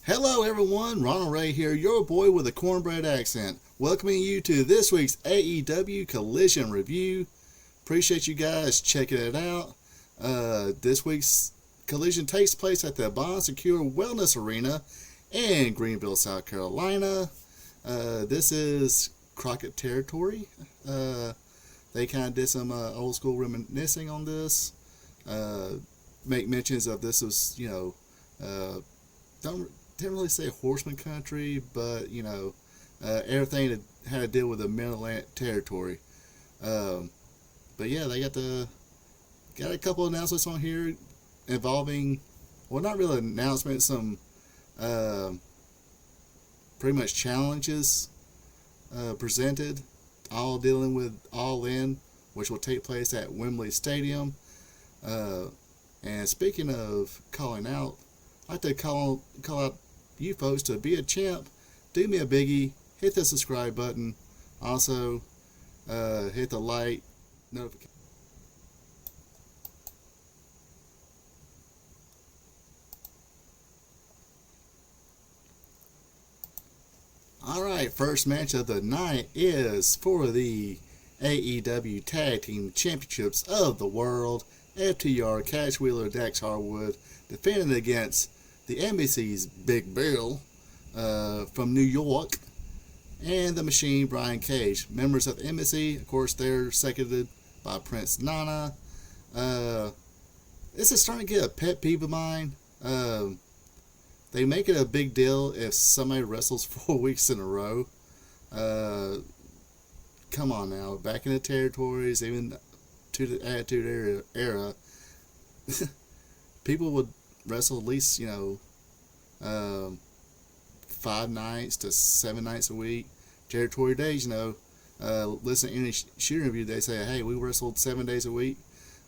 Hello everyone, Ronald Ray here, your boy with a cornbread accent, welcoming you to this week's AEW Collision review. Appreciate you guys checking it out. This week's Collision takes place at the Bond Secure Wellness Arena in Greenville, South Carolina. This is Crockett territory. They kind of did some old school reminiscing on this. Make mentions of this was, don't didn't really say horseman country, but everything that had to deal with the Mid-Atlantic territory. But yeah, they got a couple of announcements on here involving, well, not really announcements, some pretty much challenges presented, all dealing with All In, which will take place at Wembley Stadium. And speaking of calling out, I'd like to call out you folks to be a champ. Do me a biggie, hit the subscribe button. Also, hit the like notification. Alright, first match of the night is for the AEW Tag Team Championships of the World. FTR, Cash Wheeler, Dax Harwood defending against the Embassy's Big Bill from New York, and the Machine, Brian Cage. Members of the Embassy, of course, they're seconded by Prince Nana. This is starting to get a pet peeve of mine. They make it a big deal if somebody wrestles 4 weeks in a row. Come on now, back in the territories, even to the Attitude Era, people would wrestle at least 5 nights to 7 nights a week. Territory days, listen to any shooting review, they say, hey, we wrestled 7 days a week,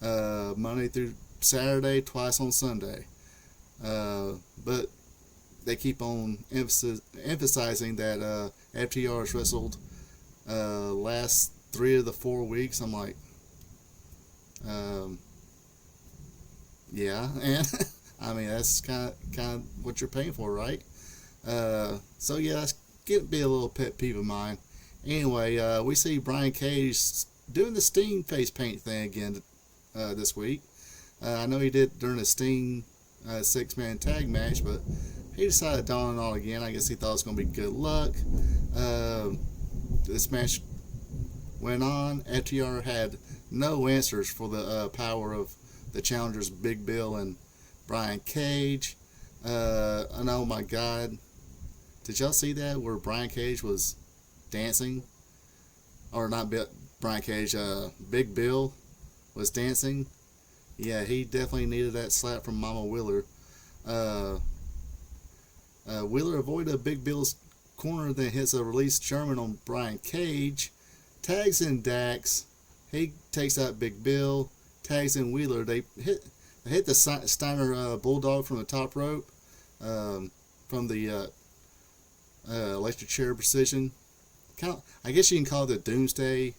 Monday through Saturday, twice on Sunday. But they keep on emphasizing that FTR has wrestled last 3 of the 4 weeks. I'm like, yeah, and I mean that's kind of what you're paying for, right? So yeah, that's getting to be a little pet peeve of mine. Anyway, we see Brian Cage doing the Sting face paint thing again this week. I know he did during the Sting 6-man tag match, but he decided to don it all again. I guess he thought it was going to be good luck. This match went on. FTR had no answers for the power of the challengers Big Bill and Brian Cage. And oh my God, did y'all see that where Brian Cage was dancing? Or not Brian Cage, Big Bill was dancing. Yeah, he definitely needed that slap from Mama Wheeler. Wheeler avoided Big Bill's corner, then hits a release German on Brian Cage. Tags in Dax. He takes out Big Bill. Tags in Wheeler. They hit the Steiner Bulldog from the top rope, from the electric chair precision. I guess you can call it the Doomsday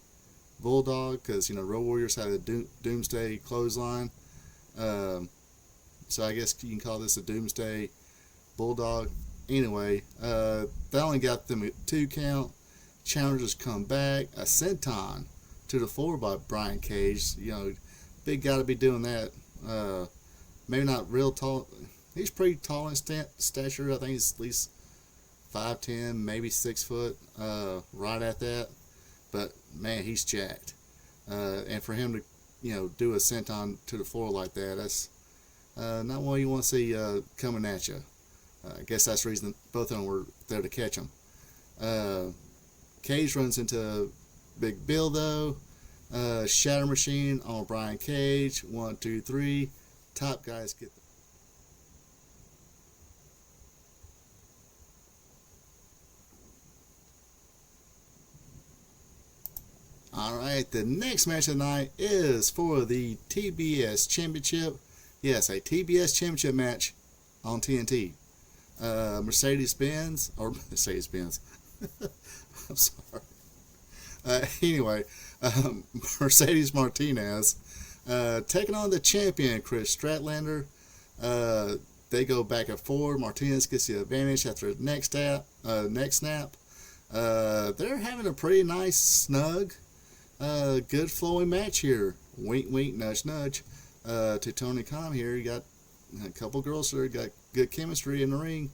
Bulldog, because Road Warriors had a Doomsday clothesline. So I guess you can call this a Doomsday Bulldog. Anyway, that only got them a 2 count. Challengers come back. A senton to the floor by Brian Cage. Big guy to be doing that. Maybe not real tall. He's pretty tall in stature. I think he's at least 5'10", maybe 6 foot, right at that. But man, he's jacked. And for him to, do a senton to the floor like that, that's not what you want to see coming at you. I guess that's the reason both of them were there to catch him. Cage runs into Big Bill though. Shatter Machine on Brian Cage. 1, 2, 3. Top guys get the. Alright, the next match of the night is for the TBS Championship. Yes, a TBS Championship match on TNT. Mercedes-Benz. I'm sorry. Anyway, Mercedes Martinez taking on the champion Chris Stratlander. they go back and forth. Martinez gets the advantage after the next snap. They're having a pretty nice, snug, good flowing match here. Wink, wink, nudge, nudge. To Tony Khan here, you got a couple girls that got good chemistry in the ring.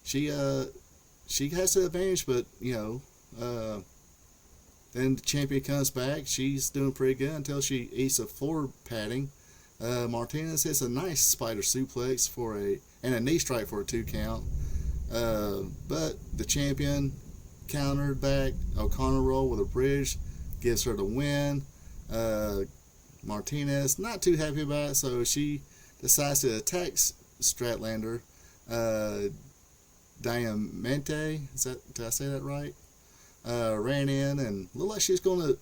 She has the advantage, but then the champion comes back. She's doing pretty good until she eats a floor padding. Martinez hits a nice spider suplex and a knee strike for a 2 count. But the champion countered back. O'Connor roll with a bridge gives her the win. Martinez not too happy about it, so she decides to attack Stratlander. Diamante, did I say that right? Ran in and looked like she was going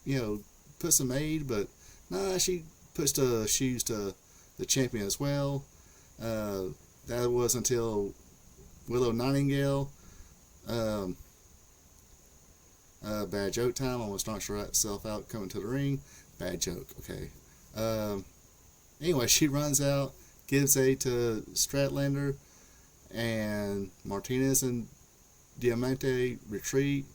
to, put some aid, but nah, she pushed the shoes to the champion as well. That was until Willow Nightingale. Bad joke time. Almost knocked herself out coming to the ring. Bad joke. Okay. Anyway, she runs out, gives aid to Stratlander, and Martinez and Diamante retreat.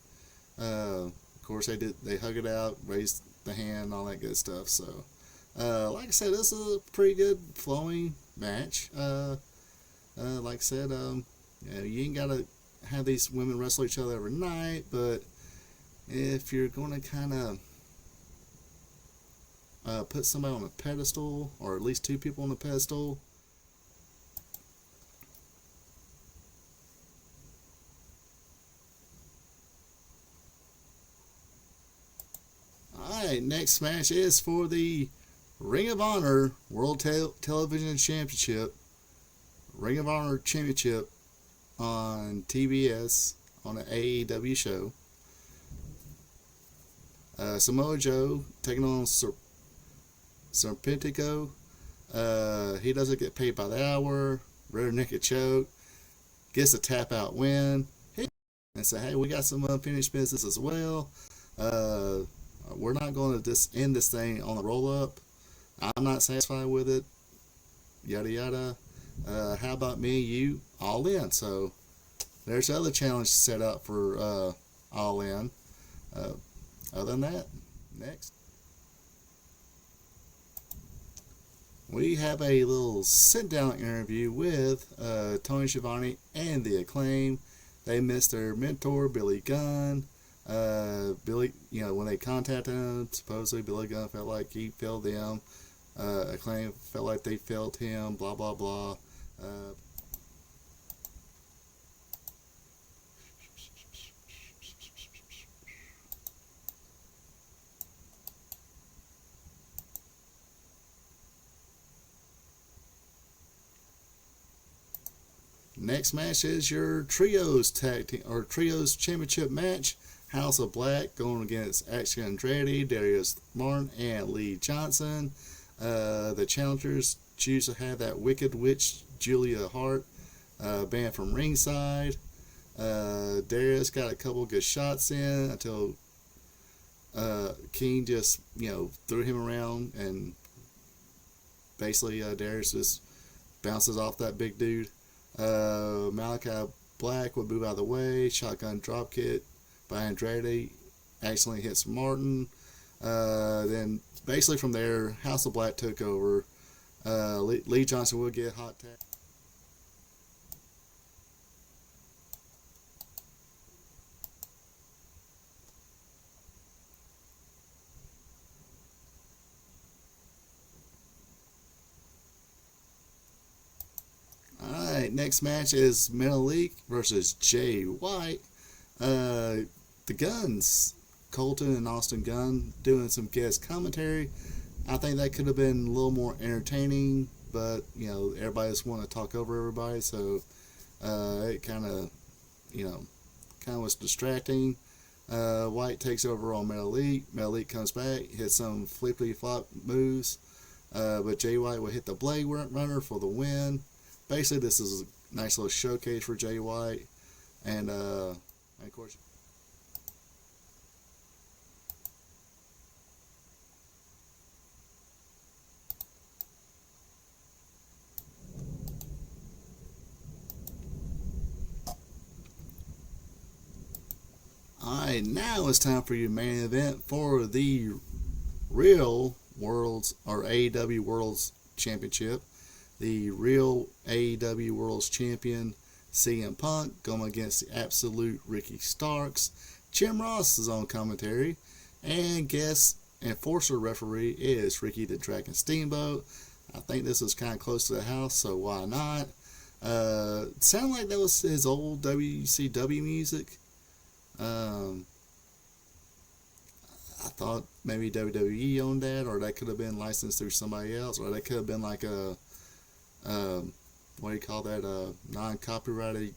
Of course, they hug it out, raise the hand, all that good stuff. So, like I said, this is a pretty good flowing match. Like I said, you ain't gotta have these women wrestle each other every night, but if you're going to kind of put somebody on a pedestal, or at least 2 people on a pedestal, alright, next match is for the Ring of Honor World Television Championship. Ring of Honor Championship on TBS on an AEW show. Samoa Joe taking on Serpentico. He doesn't get paid by the hour. Rear naked choke. Gets a tap out win. And say, hey, we got some unfinished business as well. We're not going to just end this thing on the roll up. I'm not satisfied with it. Yada yada. How about me and you? All In. So there's the other challenge set up for All In. Other than that, next we have a little sit-down interview with Tony Schiavone and the Acclaim. They missed their mentor, Billy Gunn. Billy, when they contacted him, supposedly Billy Gunn felt like he failed them. Acclaim felt like they failed him. Blah blah blah. Next match is your trios tag team or trios championship match. House of Black going against Action Andretti, Darius Martin, and Lee Johnson. The challengers choose to have that Wicked Witch Julia Hart banned from ringside. Darius got a couple good shots in until King just threw him around, and basically Darius just bounces off that big dude. Malachi Black would move out of the way. Shotgun dropkick by Andrade accidentally hits Martin. Then basically from there, House of Black took over. Lee Johnson will get hot tag. Alright, next match is Menelik versus Jay White. The Guns, Colton and Austin Gunn, doing some guest commentary. I think that could have been a little more entertaining, but everybody just want to talk over everybody, so it kind of was distracting. White takes over on Menelik. Menelik comes back, hits some flippity flop moves, but Jay White will hit the Blade Runner for the win. Basically, this is a nice little showcase for Jay White, and of course. Alright, now it's time for your main event for the real World's or AEW World's Championship. The real AEW World's Champion CM Punk going against the absolute Ricky Starks. Jim Ross is on commentary, and guest enforcer referee is Ricky the Dragon Steamboat. I think this was kind of close to the house, so why not? Sounded like that was his old WCW music. I thought maybe WWE owned that, or that could have been licensed through somebody else, or that could have been like a what do you call that? Non-copyrighted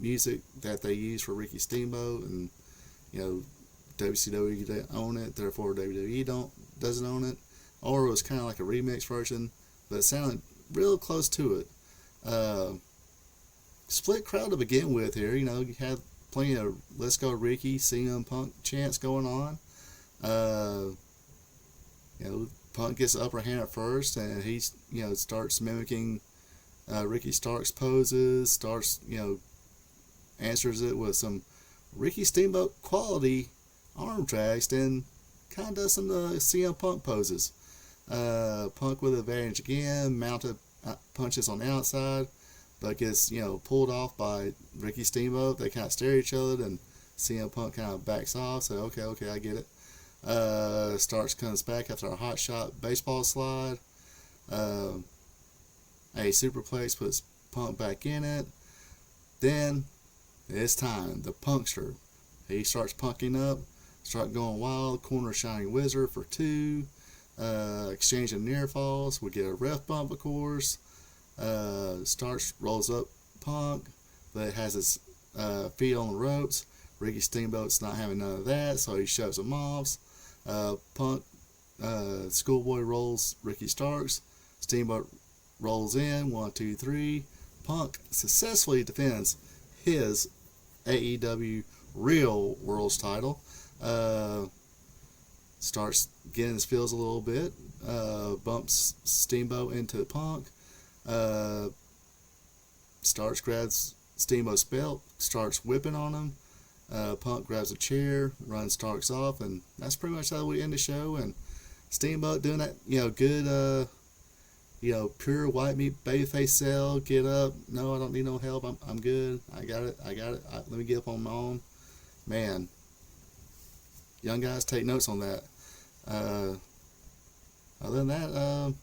music that they use for Ricky Steamboat, and WCW didn't own it, therefore WWE doesn't own it, or it was kind of like a remix version, but it sounded real close to it. Split crowd to begin with here. You had plenty of "Let's Go Ricky" CM Punk chants going on. Punk gets the upper hand at first, and he starts mimicking Ricky Starks poses. Answers it with some Ricky Steamboat quality arm drags, then kind of does some CM Punk poses. Punk with advantage again, mounted punches on the outside, but gets pulled off by Ricky Steamboat. They kind of stare at each other, and CM Punk kind of backs off. So okay, I get it. Starks comes back after a hot shot baseball slide. A superplex puts Punk back in it. Then it's time. The Punkster. He starts punking up, start going wild. Corner Shining Wizard for 2. Exchange of near falls. We get a ref bump, of course. Starks rolls up Punk, but it has his feet on the ropes. Ricky Steamboat's not having none of that, so he shoves him off. Punk, schoolboy rolls Ricky Starks. Steamboat rolls in. 1, 2, 3. Punk successfully defends his AEW Real World's title. Starts getting his feels a little bit. Bumps Steamboat into Punk. Starks grabs Steamboat's belt, starts whipping on him. Punk grabs a chair, runs Starks off, and that's pretty much how we end the show. And Steamboat doing that, good, pure white meat babyface sell. Get up. No, I don't need no help. I'm good. I got it. Let me get up on my own. Man, young guys, take notes on that. Other than that,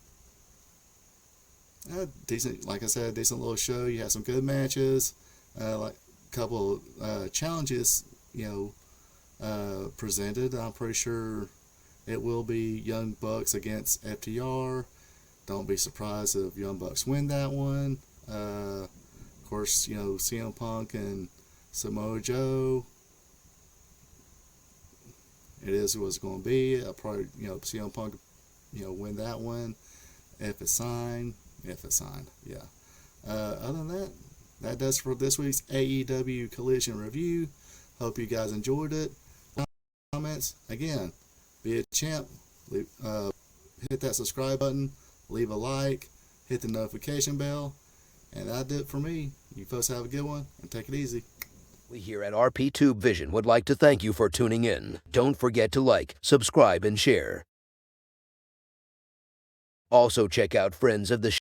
decent. Like I said, decent little show. You had some good matches. Like a couple challenges, presented. I'm pretty sure it will be Young Bucks against FTR. Don't be surprised if Young Bucks win that one. Of course, CM Punk and Samoa Joe. It is what it's going to be. I'll probably, CM Punk, win that one if it's signed. Yeah. Other than that, that does for this week's AEW Collision review. Hope you guys enjoyed it. Comments, again, be a champ. Hit that subscribe button. Leave a like. Hit the notification bell. And that did it for me. You folks have a good one, and take it easy. We here at RP Tube Vision would like to thank you for tuning in. Don't forget to like, subscribe, and share. Also check out Friends of the